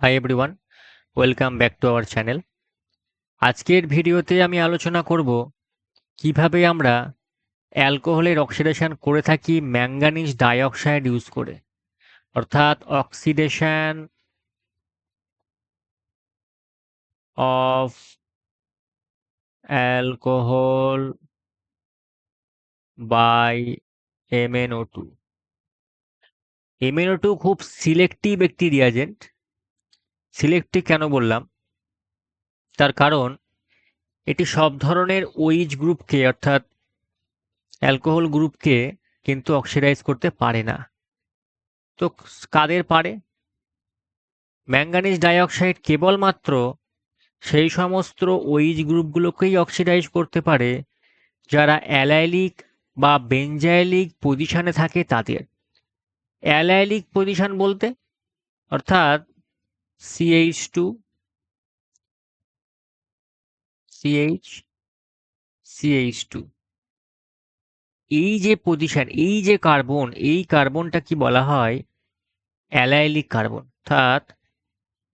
Hi everyone, welcome back to our channel. আজকের ভিডিওতে আমি আলোচনা করব কিভাবে আমরা অ্যালকোহলের অক্সিডেশন করে থাকি ম্যাঙ্গানিজ ডাইঅক্সাইড ইউজ করে, অর্থাৎ oxidation of alcohol by MnO2। MnO2 খুব সিলেক্টিভ একটি রিয়াজেন্ট। সিলেক্টিভ কেন বললাম, তার কারণ এটি সব ধরনের OH গ্রুপকে অর্থাৎ অ্যালকোহল গ্রুপকে কিন্তু অক্সিডাইজ করতে পারে না। তো কাদের পারে? ম্যাঙ্গানিজ ডাইঅক্সাইড কেবলমাত্র সেই সমস্ত OH গ্রুপগুলোকেই অক্সিডাইজ করতে পারে যারা অ্যালাইলিক বা বেনজাইলিক পজিশনে থাকে তাদের। অ্যালাইলিক পজিশন বলতে অর্থাৎ CH2 CH CH2, এই যে পজিশন, এই যে কার্বন, এই কার্বনটা কি বলা হয়? Allylic carbon. অর্থাৎ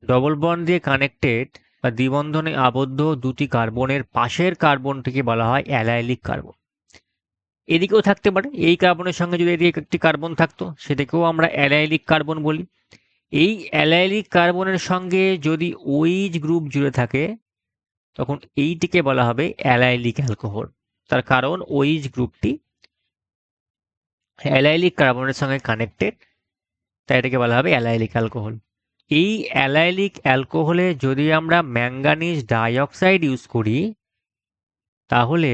ডবল বন্ড দিয়ে কানেক্টেড বা দ্বিবন্ধনে আবদ্ধ দুটি কার্বনের পাশের কার্বনটিকে বলা হয় অ্যালাইলিক কার্বন। এদিকেও থাকতে পারে, এই কার্বনের সঙ্গে যদি এদিকে একটি কার্বন থাকতো সেটাকেও আমরা অ্যালাইলিক কার্বন বলি। এই অ্যালাইলিক কার্বনের সঙ্গে যদি OH গ্রুপ জুড়ে থাকে তখন এইটিকে বলা হবে অ্যালাইলিক অ্যালকোহল। তার কারণ OH গ্রুপটি অ্যালাইলিক কার্বনের সঙ্গে কানেক্টেড, তাই এটাকে বলা হবে অ্যালাইলিক অ্যালকোহল। এই অ্যালাইলিক অ্যালকোহলে যদি আমরা ম্যাঙ্গানিজ ডাইঅক্সাইড ইউজ করি তাহলে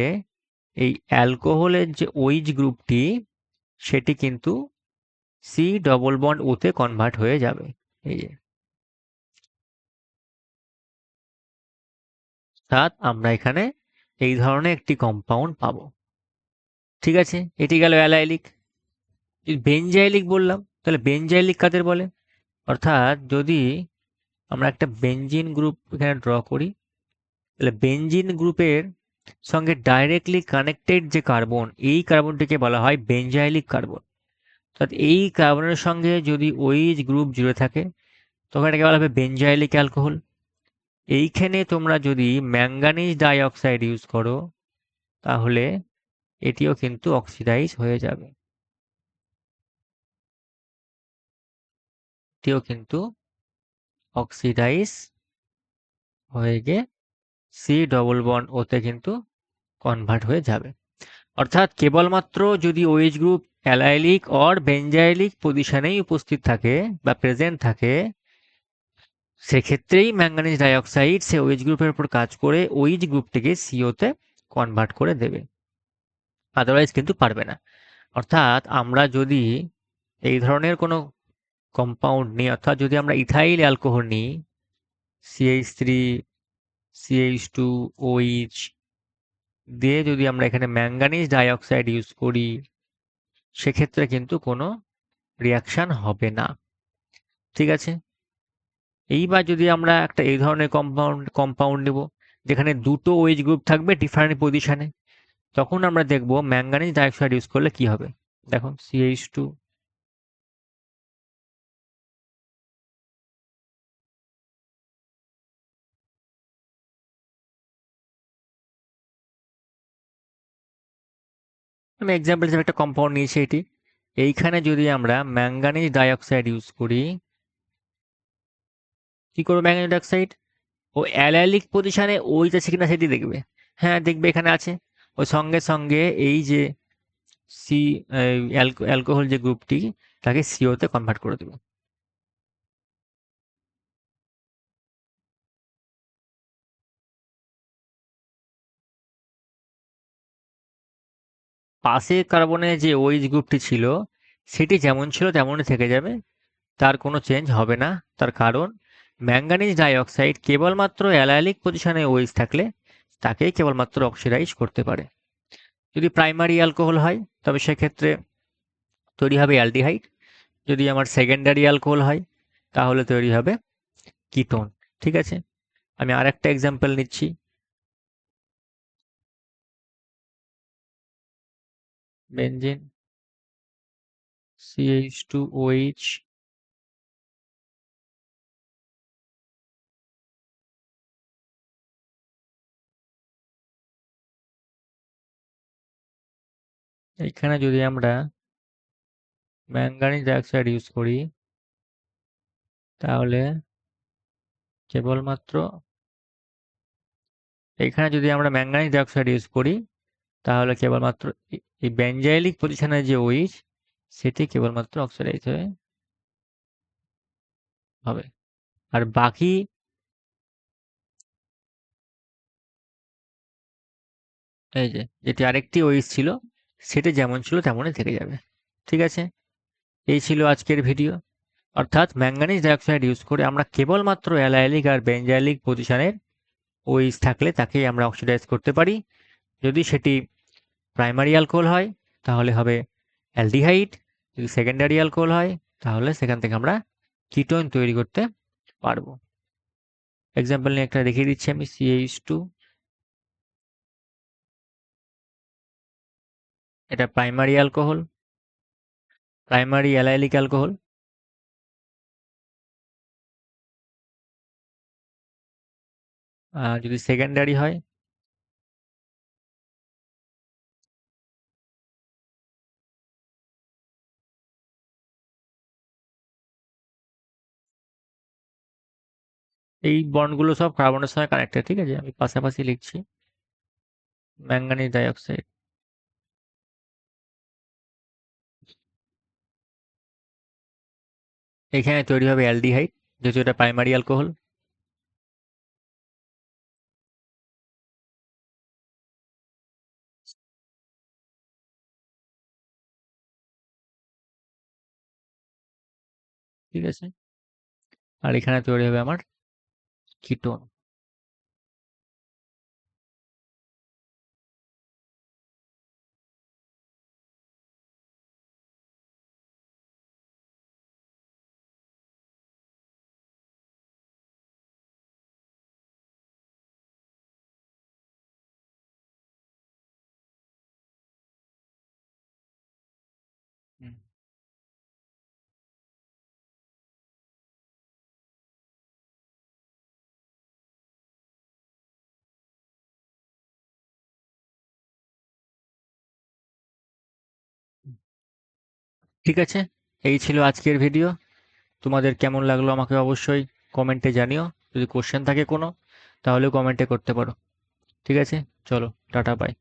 এই অ্যালকোহলের যে OH গ্রুপটি সেটি কিন্তু C+O তে কনভার্ট হয়ে যাবে। এই যে, অর্থাৎ আমরা এখানে এই ধরনের একটি কম্পাউন্ড পাবো। ঠিক আছে, এটি গেল অ্যালাইলিক। বেনজাইলিক বললাম, তাহলে বেনজাইলিক কাদের বলে? অর্থাৎ যদি আমরা একটা বেনজিন গ্রুপ এখানে ড্র করি, তাহলে বেনজিন গ্রুপের সঙ্গে ডাইরেক্টলি কানেক্টেড যে কার্বন, এই কার্বনটিকে বলা হয় বেনজাইলিক কার্বন। অর্থাৎ এই কার্বনের সঙ্গে যদি OH গ্রুপ জুড়ে থাকে তখন এটাকে বলা হবে বেনজাইলিক অ্যালকোহল। এইখানে তোমরা যদি ম্যাঙ্গানিজ ডাইঅক্সাইড ইউজ করো তাহলে এটিও কিন্তু অক্সিডাইজ হয়ে যাবে। এটিও কিন্তু অক্সিডাইজ হয়ে গিয়ে C+O তে কিন্তু কনভার্ট হয়ে যাবে। অর্থাৎ কেবলমাত্র যদি OH গ্রুপ অ্যালাইলিক অর বেনজাইলিক পজিশনেই উপস্থিত থাকে বা প্রেজেন্ট থাকে, সেক্ষেত্রেই ম্যাঙ্গানিজ ডাইঅক্সাইড সে OH গ্রুপের উপর কাজ করে OH গ্রুপটিকে CO তে কনভার্ট করে দেবে, আদারওয়াইজ কিন্তু পারবে না। অর্থাৎ আমরা যদি এই ধরনের কোনো কম্পাউন্ড নিই, অর্থাৎ যদি আমরা ইথাইল অ্যালকোহল নিই, CH3 CH2 OH দিয়ে যদি আমরা এখানে ম্যাঙ্গানিজ ডাইঅক্সাইড ইউজ করি সেক্ষেত্রে কিন্তু কোনো রিয়াকশন হবে না। ঠিক আছে, এইবার যদি আমরা একটা এই ধরনের কম্পাউন্ড নেব যেখানে দুটো OH গ্রুপ থাকবে ডিফারেন্ট পজিশনে, তখন আমরা দেখব ম্যাঙ্গানিজ ডাইঅক্সাইড ইউজ করলে কি হবে। দেখো CH2, আমি এক্সাম্পল হিসেবে একটা কম্পাউন্ড নিয়েছি এটি। এইখানে যদি আমরা ম্যাঙ্গানিজ ডাইঅক্সাইড ইউজ করি, কি করবো? ম্যাঙ্গানিজ ডাইঅক্সাইড ও অ্যালাইলিক পজিশনে OH আছে কিনা সেটি দেখবে। হ্যাঁ, দেখবে এখানে আছে। ওই সঙ্গে সঙ্গে এই যে সি অ্যালকোহল যে গ্রুপটি তাকে CO তে কনভার্ট করে দেবে। পাশের কার্বনের যে OH গ্রুপটি ছিল সেটি যেমন ছিল তেমনই থেকে যাবে, তার কোনো চেঞ্জ হবে না। তার কারণ ম্যাঙ্গানিজ ডাইঅক্সাইড কেবলমাত্র অ্যালাইলিক পজিশনে OH থাকলে তাকেই কেবলমাত্র অক্সিডাইজ করতে পারে। যদি প্রাইমারি অ্যালকোহল হয় তবে সেক্ষেত্রে তৈরি হবে অ্যালডিহাইড। যদি আমার সেকেন্ডারি অ্যালকোহল হয় তাহলে তৈরি হবে কিটোন। ঠিক আছে, আমি আরেকটা এক্সাম্পল নিচ্ছি। বেনজিন CH2OH এখানে যদি আমরা ম্যাঙ্গানিজ ডাইঅক্সাইড ইউজ করি তাহলে কেবলমাত্র এখানে যদি আমরা ম্যাঙ্গানিজ ডাইঅক্সাইড ইউজ করি তাহলে কেবলমাত্র এই বেঞ্জাইলিক পজিশনের যে OH সেটি কেবলমাত্র অক্সিডাইজ হয়ে হবে, আর বাকি এই যে যেটি আরেকটি OH ছিল সেটি যেমন ছিল তেমনই থেকে যাবে। ঠিক আছে, এই ছিল আজকের ভিডিও। অর্থাৎ ম্যাঙ্গানিজ ডাইঅক্সাইড ইউজ করে আমরা কেবলমাত্র অ্যালাইলিক আর বেঞ্জাইলিক পজিশনের OH থাকলে তাকেই আমরা অক্সিডাইজ করতে পারি। যদি সেটি প্রাইমারি অ্যালকোহল হয় তাহলে হবে অ্যালডিহাইড, যদি সেকেন্ডারি অ্যালকোহল হয় তাহলে সেখান থেকে আমরা কিটোন তৈরি করতে পারবো। এক্সাম্পল নিয়ে একটা দেখিয়ে দিচ্ছি আমি, CH2, এটা primary alcohol, primary allylic alcohol. যদি সেকেন্ডারি হয় এই বন্ডগুলো সব কার্বনের সঙ্গে কানেক্টেড। ঠিক আছে, আমি পাশাপাশি লিখছি। ম্যাঙ্গানিজ ডাইঅক্সাইড, এখানে তৈরি হবে অ্যালডিহাইড যেহেতু এটা প্রাইমারি অ্যালকোহল। ঠিক আছে, আর এখানে তৈরি হবে আমার কিটোন। হুম, ঠিক আছে, এই ছিল আজকের ভিডিও। তোমাদের কেমন লাগলো আমাকে অবশ্যই কমেন্টে জানিও। যদি কোশ্চেন থাকে কোনো তাহলেও কমেন্টে করতে পারো। ঠিক আছে, চলো টাটা বাই।